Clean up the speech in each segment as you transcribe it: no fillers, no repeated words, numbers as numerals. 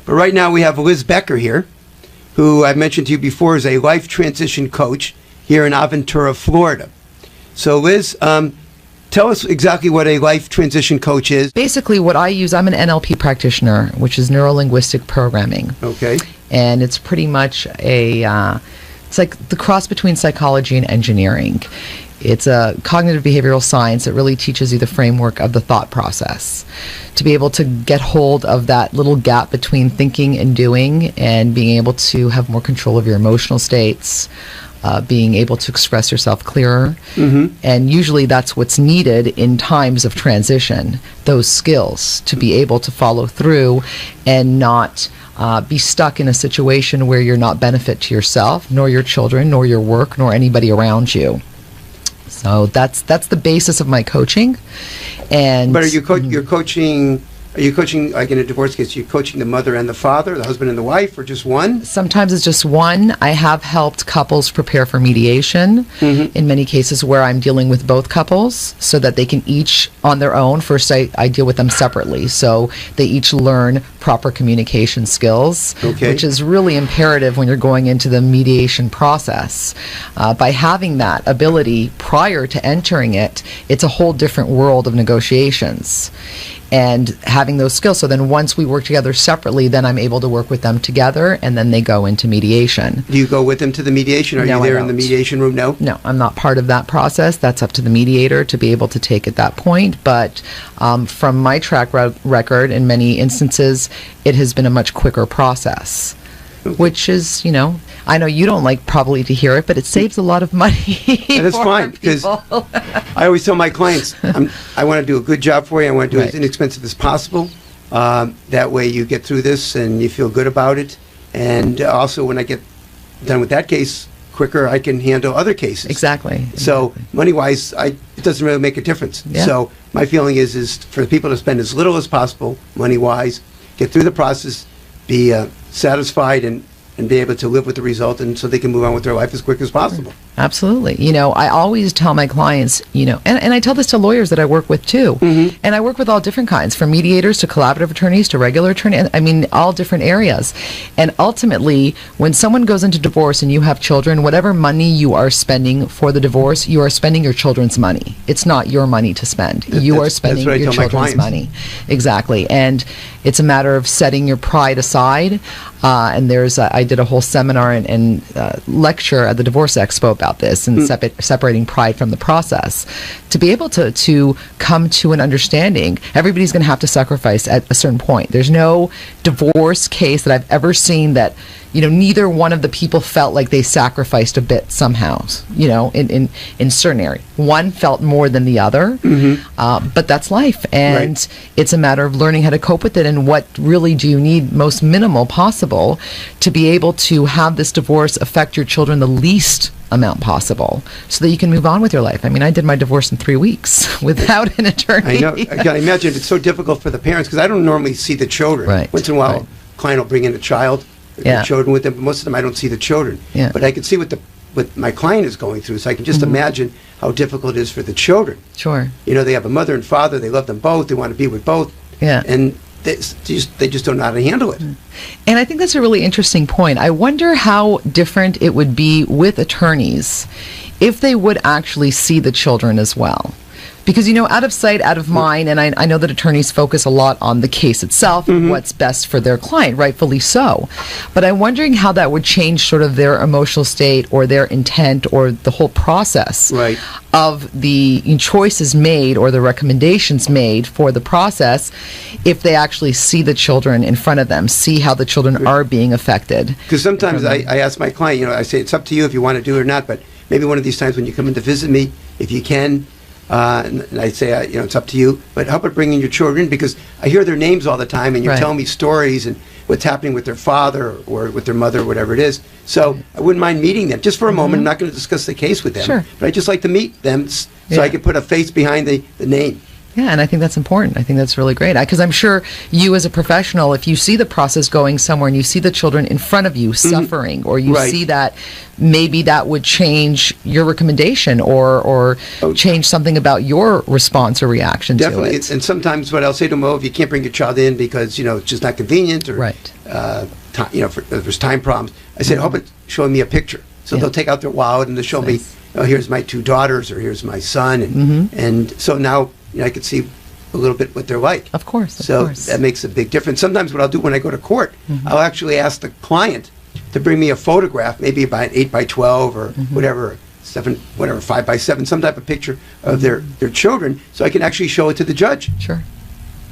But right now we have Liz Becker here, who I've mentioned to you before is a life transition coach here in Aventura, Florida. So Liz, tell us exactly what a life transition coach is. Basically what I use, I'm an NLP practitioner, which is neuro-linguistic programming. Okay. And it's pretty much it's like the cross between psychology and engineering. It's a cognitive behavioral science that really teaches you the framework of the thought process. To be able to get hold of that little gap between thinking and doing, and being able to have more control of your emotional states, being able to express yourself clearer. Mm-hmm. And usually that's what's needed in times of transition, those skills to be able to follow through and not be stuck in a situation where you're not benefit to yourself, nor your children, nor your work, nor anybody around you. So that's the basis of my coaching. And but are you you're coaching? Are you coaching, like in a divorce case, you're coaching the mother and the father, the husband and the wife, or just one? Sometimes it's just one. I have helped couples prepare for mediation in many cases where I'm dealing with both couples so that they can each, on their own, first I deal with them separately. So they each learn proper communication skills, which is really imperative when you're going into the mediation process. By having that ability prior to entering it, it's a whole different world of negotiations. And having those skills, so then once we work together separately, then I'm able to work with them together, and then they go into mediation. Do you go with them to the mediation? Are you there in the mediation room? No? No, I'm not part of that process. That's up to the mediator to be able to take at that point. But from my track record, in many instances, it has been a much quicker process. Which is, I know you don't like probably to hear it, but it saves a lot of money. And it's fine, because I always tell my clients, I want to do a good job for you. I want to do it as inexpensive as possible. That way you get through this and you feel good about it. And also when I get done with that case quicker, I can handle other cases. Exactly. So money-wise, it doesn't really make a difference. Yeah. So my feeling is for people to spend as little as possible money-wise, get through the process, be satisfied and be able to live with the result, and so they can move on with their life as quick as possible. Absolutely. I always tell my clients, and I tell this to lawyers that I work with too. Mm-hmm. And I work with all different kinds, from mediators to collaborative attorneys to regular attorneys. I mean, all different areas. And ultimately, when someone goes into divorce and you have children, whatever money you are spending for the divorce, you are spending your children's money. It's not your money to spend. You are spending your children's money. Exactly. And it's a matter of setting your pride aside. And I did a whole seminar and lecture at the Divorce Expo about this, and separating pride from the process. To be able to come to an understanding, everybody's going to have to sacrifice at a certain point. There's no divorce case that I've ever seen that neither one of the people felt like they sacrificed a bit somehow, in certain areas. One felt more than the other, but that's life. And it's a matter of learning how to cope with it, and what really do you need most minimal possible to be able to have this divorce affect your children the least amount possible, so that you can move on with your life. I mean, I did my divorce in 3 weeks without an attorney. I know. I can imagine it's so difficult for the parents, because I don't normally see the children. Once in a while, a client will bring in a child, children with them, but most of them I don't see the children. But I can see what my client is going through, so I can just imagine how difficult it is for the children. Sure. They have a mother and father, they love them both, they want to be with both, and they just don't know how to handle it. And I think that's a really interesting point. I wonder how different it would be with attorneys if they would actually see the children as well. Because, out of sight, out of mind, and I know that attorneys focus a lot on the case itself, what's best for their client, rightfully so. But I'm wondering how that would change sort of their emotional state or their intent or the whole process of the choices made or the recommendations made for the process, if they actually see the children in front of them, see how the children are being affected. Because sometimes I ask my client, I say, it's up to you if you want to do it or not, but maybe one of these times when you come in to visit me, if you can, and I say, it's up to you, but how about bringing your children? Because I hear their names all the time, and you're telling me stories and what's happening with their father or with their mother or whatever it is. So I wouldn't mind meeting them just for a moment. I'm not going to discuss the case with them, but I just like to meet them so I can put a face behind the name. Yeah, and I think that's important. I think that's really great. Because I'm sure you as a professional, if you see the process going somewhere and you see the children in front of you suffering, or you see that, maybe that would change your recommendation or change something about your response or reaction to it. And sometimes what I'll say to them, if you can't bring your child in because, it's just not convenient, or, there's time problems, I said, how about showing me a picture? So they'll take out their wallet and they'll show me, here's my 2 daughters, or here's my son. And so now, I could see a little bit what they're like. Of course. So that makes a big difference. Sometimes what I'll do when I go to court, I'll actually ask the client to bring me a photograph, maybe about 8 by 12 or whatever, 5 by 7, some type of picture of their children, so I can actually show it to the judge. Sure.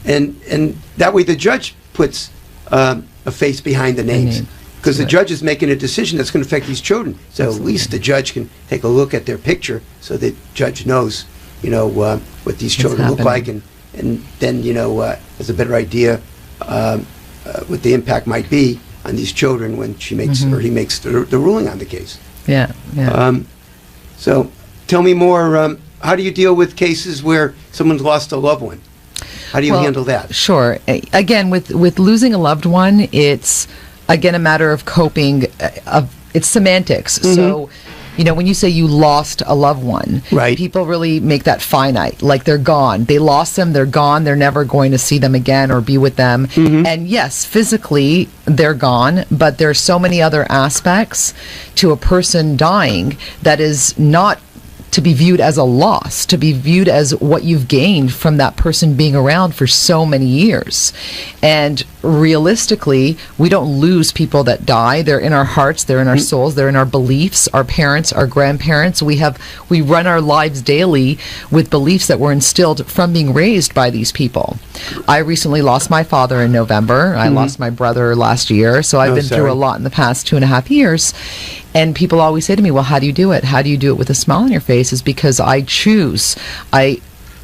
And that way the judge puts a face behind the names. Because the judge is making a decision that's going to affect these children. So at least the judge can take a look at their picture, so the judge knows what these children look like, and then has a better idea what the impact might be on these children when she makes or he makes the ruling on the case. Yeah. So tell me more. How do you deal with cases where someone's lost a loved one? How do you handle that? Sure. Again, with losing a loved one, it's again a matter of coping. It's semantics. So, when you say you lost a loved one, people really make that finite, like they're gone. They lost them, they're gone, they're never going to see them again or be with them. And yes, physically they're gone, but there's so many other aspects to a person dying that is not to be viewed as a loss, to be viewed as what you've gained from that person being around for so many years. And realistically, we don't lose people that die. They're in our hearts, they're in our souls, they're in our beliefs, our parents, our grandparents. We run our lives daily with beliefs that were instilled from being raised by these people. I recently lost my father in November. I lost my brother last year. So I've been through a lot in the past 2.5 years. And people always say to me, well, how do you do it? How do you do it with a smile on your face? Is because I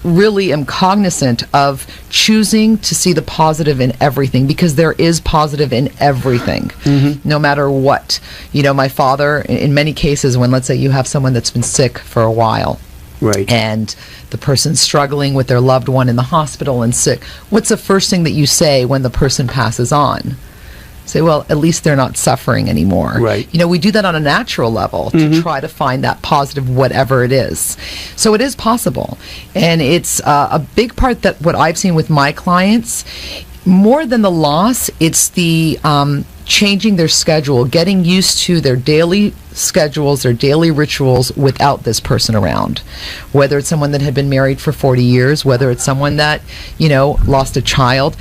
really am cognizant of choosing to see the positive in everything, because there is positive in everything, no matter what. My father, in many cases, when let's say you have someone that's been sick for a while, and the person's struggling with their loved one in the hospital and sick, what's the first thing that you say when the person passes on? Say, well, at least they're not suffering anymore. We do that on a natural level to try to find that positive, whatever it is. So it is possible. And it's a big part that what I've seen with my clients, more than the loss, it's the changing their schedule, getting used to their daily schedules, their daily rituals without this person around. Whether it's someone that had been married for 40 years, whether it's someone that, lost a child,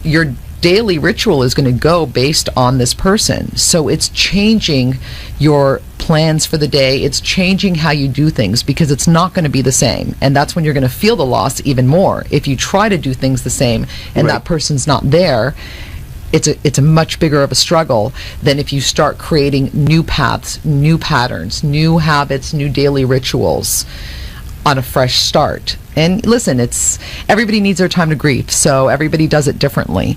your daily ritual is going to go based on this person. So it's changing your plans for the day. It's changing how you do things, because it's not going to be the same. And that's when you're going to feel the loss even more. If you try to do things the same and that person's not there, it's a much bigger of a struggle than if you start creating new paths, new patterns, new habits, new daily rituals on a fresh start. And listen, everybody needs their time to grieve, so everybody does it differently.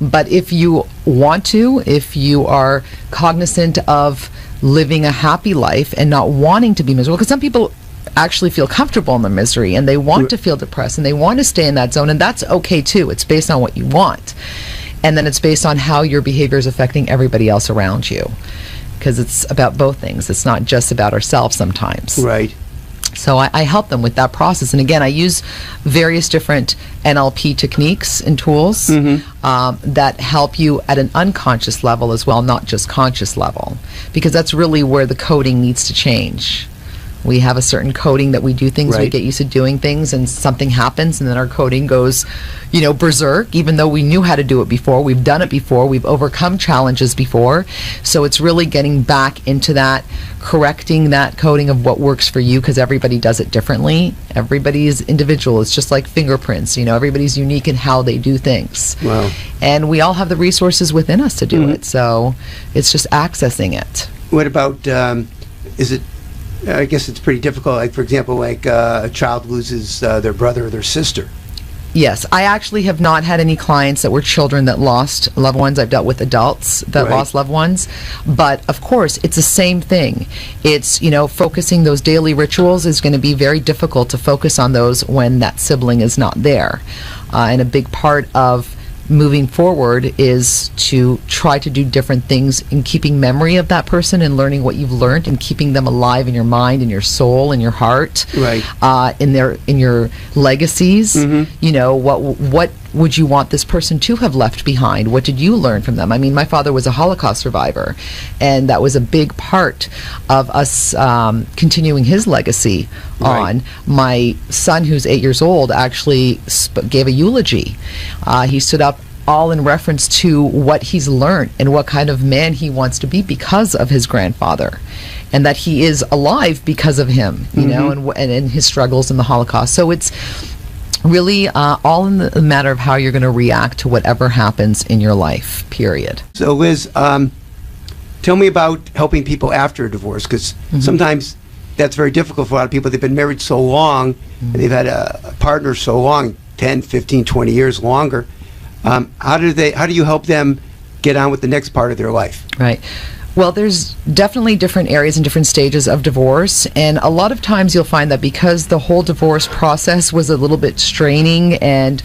But if you want to, if you are cognizant of living a happy life and not wanting to be miserable, because some people actually feel comfortable in the misery and they want to feel depressed and they want to stay in that zone, and that's okay too. It's based on what you want. And then it's based on how your behavior is affecting everybody else around you, because it's about both things. It's not just about ourselves sometimes. So I help them with that process. And again, I use various different NLP techniques and tools that help you at an unconscious level as well, not just conscious level, because that's really where the coding needs to change. We have a certain coding that we do things, we get used to doing things, and something happens, and then our coding goes, berserk, even though we knew how to do it before. We've done it before. We've overcome challenges before. So it's really getting back into that, correcting that coding of what works for you, because everybody does it differently. Everybody's individual. It's just like fingerprints. Everybody's unique in how they do things. And we all have the resources within us to do it. So it's just accessing it. What about, is it, I guess it's pretty difficult, like, for example, a child loses their brother or their sister. Yes, I actually have not had any clients that were children that lost loved ones. I've dealt with adults that lost loved ones. But of course, it's the same thing. It's, focusing those daily rituals is going to be very difficult to focus on those when that sibling is not there. And a big part of moving forward is to try to do different things in keeping memory of that person and learning what you've learned and keeping them alive in your mind and your soul and your heart, in your legacies. What would you want this person to have left behind? What did you learn from them? I mean, my father was a Holocaust survivor, and that was a big part of us continuing his legacy on. My son, who's 8 years old, actually gave a eulogy. He stood up all in reference to what he's learned and what kind of man he wants to be because of his grandfather, and that he is alive because of him, and in his struggles in the Holocaust. So it's really all in the matter of how you're going to react to whatever happens in your life, period. So Liz, tell me about helping people after a divorce, because sometimes that's very difficult for a lot of people. They've been married so long, and they've had a partner so long, 10, 15, 20 years longer. How do you help them get on with the next part of their life? Right. Well, there's definitely different areas and different stages of divorce, and a lot of times you'll find that because the whole divorce process was a little bit straining and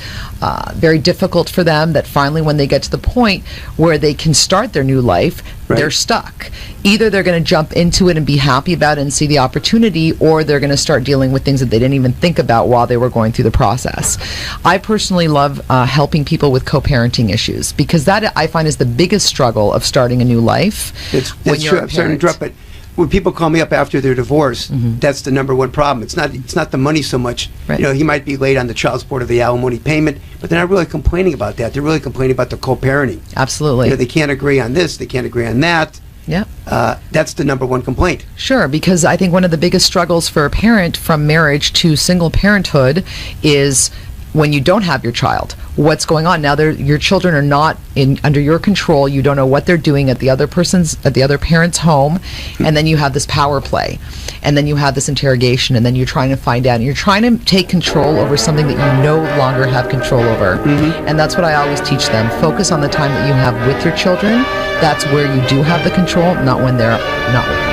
very difficult for them, that finally when they get to the point where they can start their new life, they're stuck. Either they're going to jump into it and be happy about it and see the opportunity, or they're going to start dealing with things that they didn't even think about while they were going through the process. I personally love helping people with co-parenting issues, because that I find is the biggest struggle of starting a new life. It's true. I'm sorry to interrupt, but when people call me up after their divorce, that's the number one problem. It's not the money so much. He might be late on the child support or the alimony payment, but they're not really complaining about that. They're really complaining about the co-parenting. Absolutely. They can't agree on this. They can't agree on that. Yeah. That's the number one complaint. Sure, because I think one of the biggest struggles for a parent from marriage to single parenthood is when you don't have your child. What's going on now? Your children are not under your control. You don't know what they're doing at the other parent's home, and then you have this power play, and then you have this interrogation, and then you're trying to find out, and you're trying to take control over something that you no longer have control over. And that's what I always teach them. Focus on the time that you have with your children. That's where you do have the control, not when they're not with you.